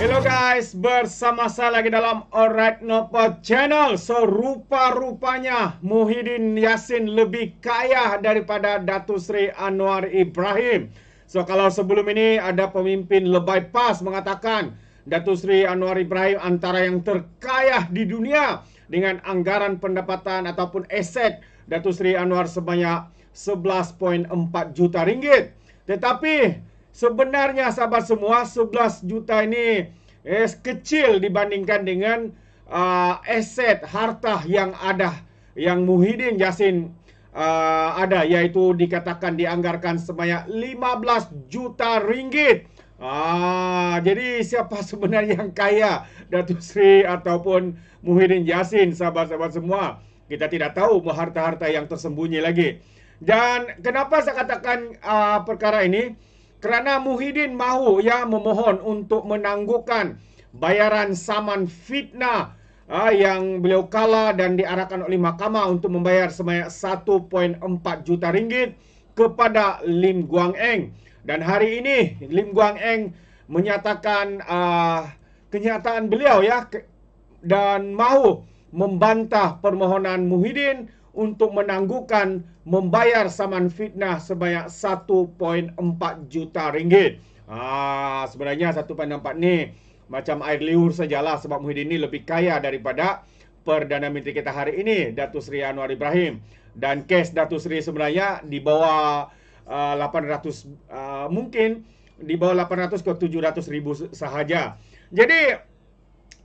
Hello guys, bersama saya lagi dalam Alright Nopo Channel. So, rupa-rupanya Muhyiddin Yassin lebih kaya daripada Datuk Seri Anwar Ibrahim. So, kalau sebelum ini ada pemimpin lebay pas mengatakan Datuk Seri Anwar Ibrahim antara yang terkaya di dunia dengan anggaran pendapatan ataupun aset Datuk Seri Anwar sebanyak 11.4 juta ringgit. Tetapi sebenarnya sahabat semua, 11 juta ini kecil dibandingkan dengan aset harta yang ada, yang Muhyiddin Yassin ada, yaitu dikatakan dianggarkan sebanyak 15 juta ringgit. Jadi siapa sebenarnya yang kaya, Datuk Seri ataupun Muhyiddin Yassin, sahabat-sahabat semua? Kita tidak tahu harta-harta yang tersembunyi lagi. Dan kenapa saya katakan perkara ini? Kerana Muhyiddin mahu memohon untuk menangguhkan bayaran saman fitnah yang beliau kalah dan diarahkan oleh mahkamah untuk membayar sebanyak 1.4 juta ringgit kepada Lim Guang Eng. Dan hari ini Lim Guang Eng menyatakan kenyataan beliau dan mahu membantah permohonan Muhyiddin untuk menangguhkan membayar saman fitnah sebanyak 1.4 juta ringgit. Sebenarnya 1.4 ni macam air liur sajalah, sebab Muhyiddin ni lebih kaya daripada Perdana Menteri kita hari ini, Datuk Seri Anwar Ibrahim. Dan kes Datuk Seri sebenarnya di bawah 800, mungkin di bawah 800 ke 700 ribu sahaja. Jadi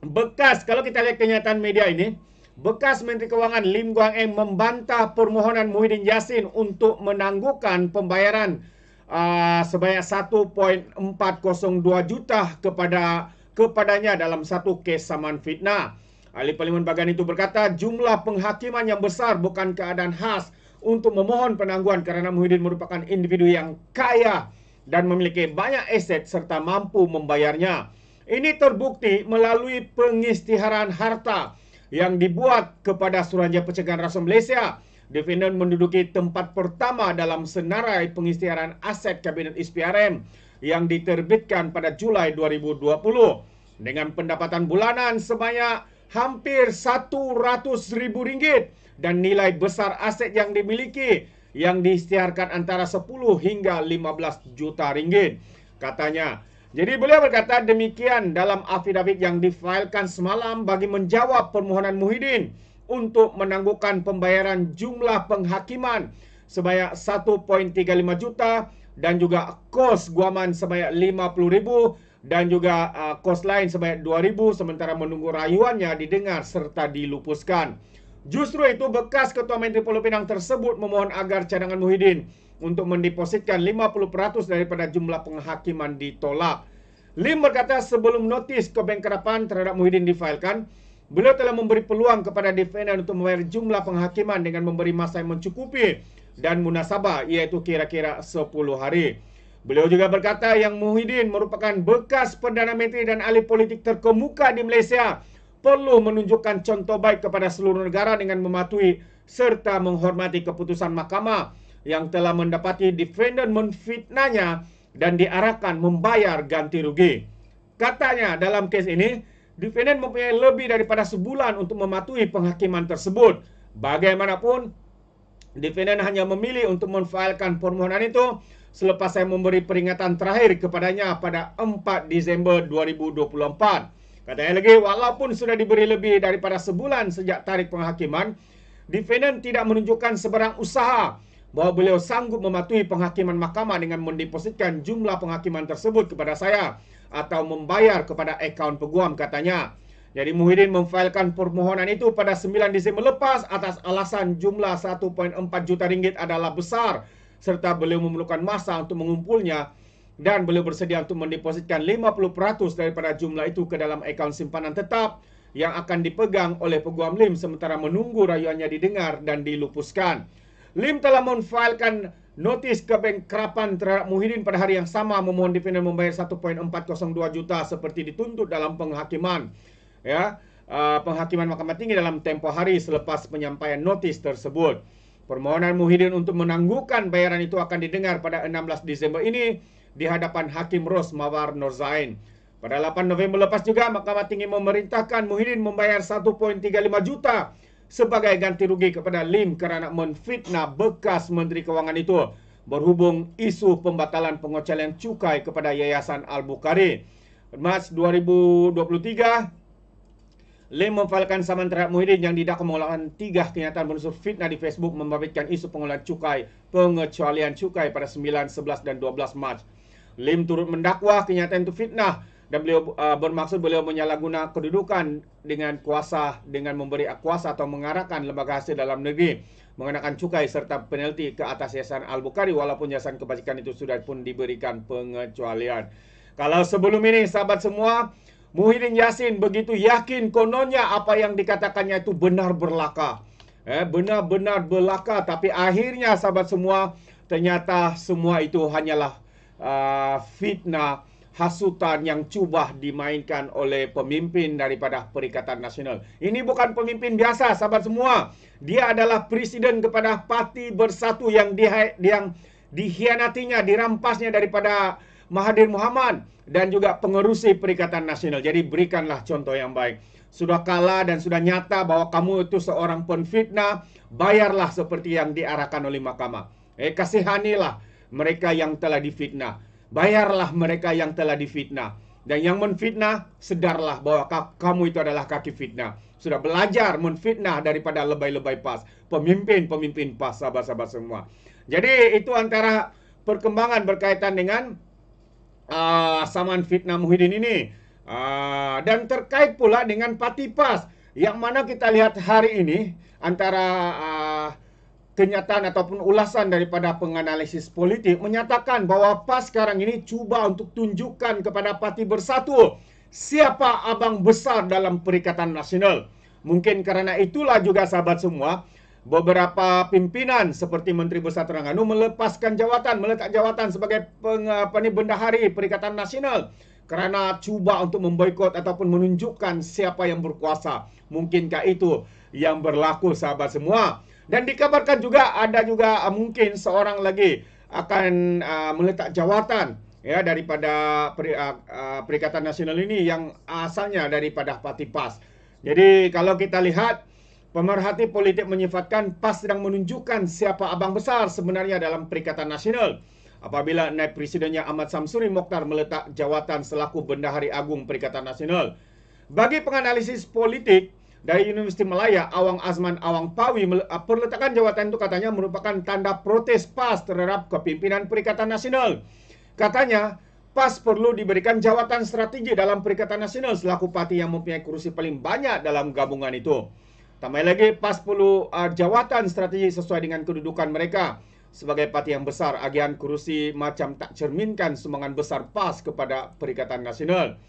bekas, kalau kita lihat kenyataan media ini, bekas Menteri Kewangan Lim Guang Eng membantah permohonan Muhyiddin Yassin untuk menangguhkan pembayaran sebanyak 1.402 juta kepadanya dalam satu kes saman fitnah. Ahli Parlimen Bagan itu berkata, jumlah penghakiman yang besar bukan keadaan khas untuk memohon penangguhan kerana Muhyiddin merupakan individu yang kaya dan memiliki banyak aset serta mampu membayarnya. Ini terbukti melalui pengisytiharan harta yang dibuat kepada Suruhanjaya Pencegahan Rasuah Malaysia. Defendant menduduki tempat pertama dalam senarai pengisytiharan aset Kabinet SPRM yang diterbitkan pada Julai 2020 dengan pendapatan bulanan sebanyak hampir 100 ribu ringgit dan nilai besar aset yang dimiliki yang diisytiharkan antara 10 hingga 15 juta ringgit, katanya. Jadi beliau berkata demikian dalam afidavit yang difailkan semalam bagi menjawab permohonan Muhyiddin untuk menangguhkan pembayaran jumlah penghakiman sebanyak 1.35 juta dan juga kos guaman sebanyak 50,000 dan juga kos lain sebanyak 2,000 sementara menunggu rayuannya didengar serta dilupuskan. Justru itu bekas Ketua Menteri Pulau Pinang tersebut memohon agar cadangan Muhyiddin untuk mendepositkan 50% daripada jumlah penghakiman ditolak. Lim berkata sebelum notis kebangkrapan terhadap Muhyiddin difailkan, beliau telah memberi peluang kepada defendant untuk membayar jumlah penghakiman dengan memberi masa yang mencukupi dan munasabah, iaitu kira-kira 10 hari. Beliau juga berkata yang Muhyiddin merupakan bekas Perdana Menteri dan ahli politik terkemuka di Malaysia, perlu menunjukkan contoh baik kepada seluruh negara dengan mematuhi serta menghormati keputusan mahkamah yang telah mendapati defendant menfitnahnya dan diarahkan membayar ganti rugi. Katanya dalam kes ini, defendant mempunyai lebih daripada sebulan untuk mematuhi penghakiman tersebut. Bagaimanapun, defendant hanya memilih untuk memfailkan permohonan itu selepas saya memberi peringatan terakhir kepadanya pada 4 Disember 2024. Katanya lagi, walaupun sudah diberi lebih daripada sebulan sejak tarikh penghakiman, defendant tidak menunjukkan sebarang usaha bahawa beliau sanggup mematuhi penghakiman mahkamah dengan mendepositkan jumlah penghakiman tersebut kepada saya atau membayar kepada akaun peguam, katanya. Jadi Muhyiddin memfailkan permohonan itu pada 9 Disember lepas atas alasan jumlah 1.4 juta ringgit adalah besar serta beliau memerlukan masa untuk mengumpulnya dan beliau bersedia untuk mendepositkan 50% daripada jumlah itu ke dalam akaun simpanan tetap yang akan dipegang oleh peguam Lim sementara menunggu rayuannya didengar dan dilupuskan. Lim telah memfailkan notis kebangkrapan terhadap Muhyiddin pada hari yang sama, memohon defendant membayar 1.402 juta seperti dituntut dalam penghakiman penghakiman Mahkamah Tinggi dalam tempoh hari selepas penyampaian notis tersebut. Permohonan Muhyiddin untuk menangguhkan bayaran itu akan didengar pada 16 Disember ini di hadapan Hakim Ros Mawar Nur Zain. Pada 8 November lepas juga, Mahkamah Tinggi memerintahkan Muhyiddin membayar 1.35 juta sebagai ganti rugi kepada Lim kerana menfitnah bekas Menteri Kewangan itu berhubung isu pembatalan pengecualian cukai kepada Yayasan Al-Bukhari. Mac 2023, Lim memfailkan saman terhadap Muhyiddin yang didakwa melakukan 3 kenyataan berunsur fitnah di Facebook membabitkan isu pengecualian cukai pada 9, 11 dan 12 Mac. Lim turut mendakwa kenyataan itu fitnah dan beliau bermaksud beliau menyalahguna kedudukan dengan kuasa dengan memberi kuasa atau mengarahkan lembaga hasil dalam negeri mengenakan cukai serta penalti ke atas Yayasan Al-Bukhari walaupun Yayasan Kebajikan itu sudah pun diberikan pengecualian. Kalau sebelum ini sahabat semua, Muhyiddin Yassin begitu yakin kononnya apa yang dikatakannya itu benar berlaka. Benar-benar berlaka, tapi akhirnya sahabat semua ternyata semua itu hanyalah fitnah, hasutan yang cuba dimainkan oleh pemimpin daripada Perikatan Nasional. Ini bukan pemimpin biasa sahabat semua. Dia adalah presiden kepada Parti Bersatu yang dikhianatinya, dirampasnya daripada Mahathir Mohamad dan juga pengerusi Perikatan Nasional. Jadi berikanlah contoh yang baik. Sudah kalah dan sudah nyata bahwa kamu itu seorang penfitnah, bayarlah seperti yang diarahkan oleh mahkamah. Kasihanilah mereka yang telah difitnah. Bayarlah mereka yang telah difitnah. Dan yang menfitnah, sedarlah bahwa kamu itu adalah kaki fitnah. Sudah belajar menfitnah daripada lebay-lebay PAS. Pemimpin-pemimpin PAS, sahabat-sahabat semua. Jadi itu antara perkembangan berkaitan dengan saman fitnah Muhyiddin ini. Dan terkait pula dengan parti PAS. Yang mana kita lihat hari ini antara kenyataan ataupun ulasan daripada penganalisis politik menyatakan bahwa PAS sekarang ini cuba untuk tunjukkan kepada Parti Bersatu siapa abang besar dalam Perikatan Nasional. Mungkin karena itulah juga sahabat semua, beberapa pimpinan seperti Menteri Besar Terengganu melepaskan jawatan, meletak jawatan sebagai bendahari Perikatan Nasional kerana cuba untuk memboikot ataupun menunjukkan siapa yang berkuasa. Mungkinkah itu yang berlaku sahabat semua? Dan dikabarkan juga ada juga mungkin seorang lagi akan meletak jawatan ya daripada Perikatan Nasional ini yang asalnya daripada Parti PAS. Jadi kalau kita lihat, pemerhati politik menyifatkan PAS sedang menunjukkan siapa abang besar sebenarnya dalam Perikatan Nasional apabila naib presidennya Ahmad Samsuri Mokhtar meletak jawatan selaku Bendahari Agung Perikatan Nasional. Bagi penganalisis politik dari Universiti Malaya, Awang Azman Awang Pawi, perletakan jawatan itu katanya merupakan tanda protes PAS terhadap kepimpinan Perikatan Nasional. Katanya, PAS perlu diberikan jawatan strategi dalam Perikatan Nasional selaku parti yang mempunyai kursi paling banyak dalam gabungan itu. Tambah lagi, PAS perlu jawatan strategi sesuai dengan kedudukan mereka sebagai parti yang besar. Agian kursi macam tak cerminkan sumbangan besar PAS kepada Perikatan Nasional.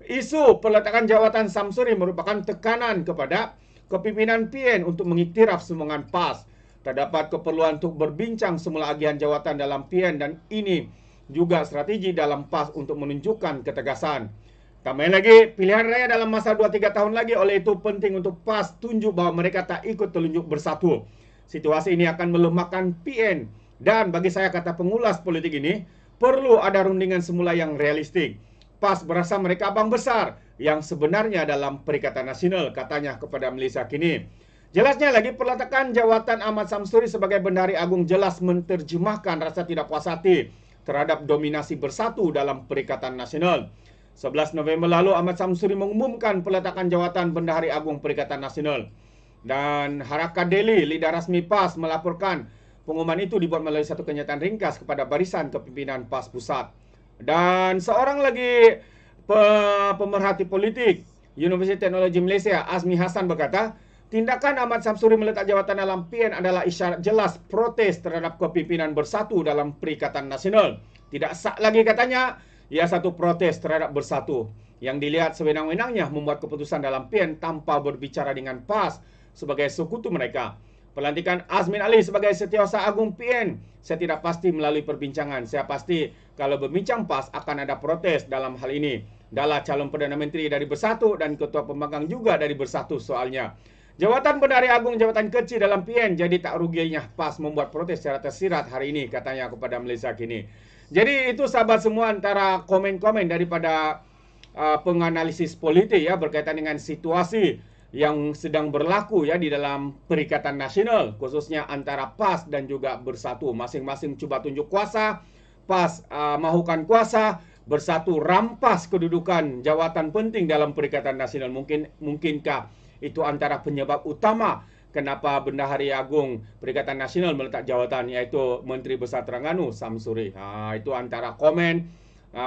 Isu peletakan jawatan Samsuri merupakan tekanan kepada kepimpinan PN untuk mengiktiraf sumbangan PAS. Terdapat keperluan untuk berbincang semula agian jawatan dalam PN dan ini juga strategi dalam PAS untuk menunjukkan ketegasan. Tambah lagi, pilihan raya dalam masa 2-3 tahun lagi, oleh itu penting untuk PAS tunjuk bahawa mereka tak ikut telunjuk bersatu. Situasi ini akan melemahkan PN dan bagi saya kata pengulas politik ini, perlu ada rundingan semula yang realistik. PAS berasa mereka abang besar yang sebenarnya dalam Perikatan Nasional, katanya kepada Malaysia Kini. Jelasnya lagi, peletakan jawatan Ahmad Samsuri sebagai Bendahari Agung jelas menterjemahkan rasa tidak puas hati terhadap dominasi bersatu dalam Perikatan Nasional. 11 November lalu, Ahmad Samsuri mengumumkan peletakan jawatan Bendahari Agung Perikatan Nasional. Dan Harakat Delhi, lidah rasmi PAS, melaporkan pengumuman itu dibuat melalui satu kenyataan ringkas kepada barisan kepimpinan PAS Pusat. Dan seorang lagi pemerhati politik Universiti Teknologi Malaysia, Azmi Hassan, berkata, tindakan Ahmad Samsuri meletak jawatan dalam PN adalah isyarat jelas protes terhadap kepimpinan bersatu dalam Perikatan Nasional. Tidak sah lagi katanya, ia satu protes terhadap bersatu yang dilihat sewenang-wenangnya membuat keputusan dalam PN tanpa berbicara dengan PAS sebagai sekutu mereka. Pelantikan Azmin Ali sebagai Setiausaha Agung PN, saya tidak pasti melalui perbincangan. Saya pasti kalau berbincang PAS akan ada protes dalam hal ini. Dahlah calon Perdana Menteri dari Bersatu dan Ketua Pemegang juga dari Bersatu soalnya. Jawatan Bendahari Agung jawatan kecil dalam PN, jadi tak ruginya PAS membuat protes secara tersirat hari ini, katanya kepada Malaysia Kini. Jadi itu sahabat semua antara komen-komen daripada penganalisis politik ya berkaitan dengan situasi yang sedang berlaku ya di dalam Perikatan Nasional, khususnya antara PAS dan juga Bersatu. Masing-masing cuba tunjuk kuasa, PAS mahukan kuasa, Bersatu rampas kedudukan jawatan penting dalam Perikatan Nasional. Mungkinkah itu antara penyebab utama kenapa Bendahari Agung Perikatan Nasional meletak jawatan, yaitu Menteri Besar Terengganu Samsuri. Itu antara komen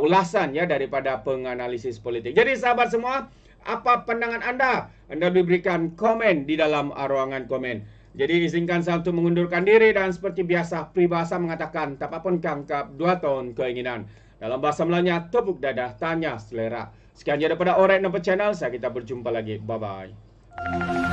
ulasan ya daripada penganalisis politik. Jadi sahabat semua, apa pandangan Anda? Anda diberikan komen di dalam ruangan komen. Jadi izinkan saya untuk mengundurkan diri, dan seperti biasa peribahasa mengatakan tak apa pun kangkap 2 tahun keinginan. Dalam bahasa Melayunya, tepuk dadah tanya selera. Sekian daripada Alright Nampak Channel, kita berjumpa lagi. Bye bye.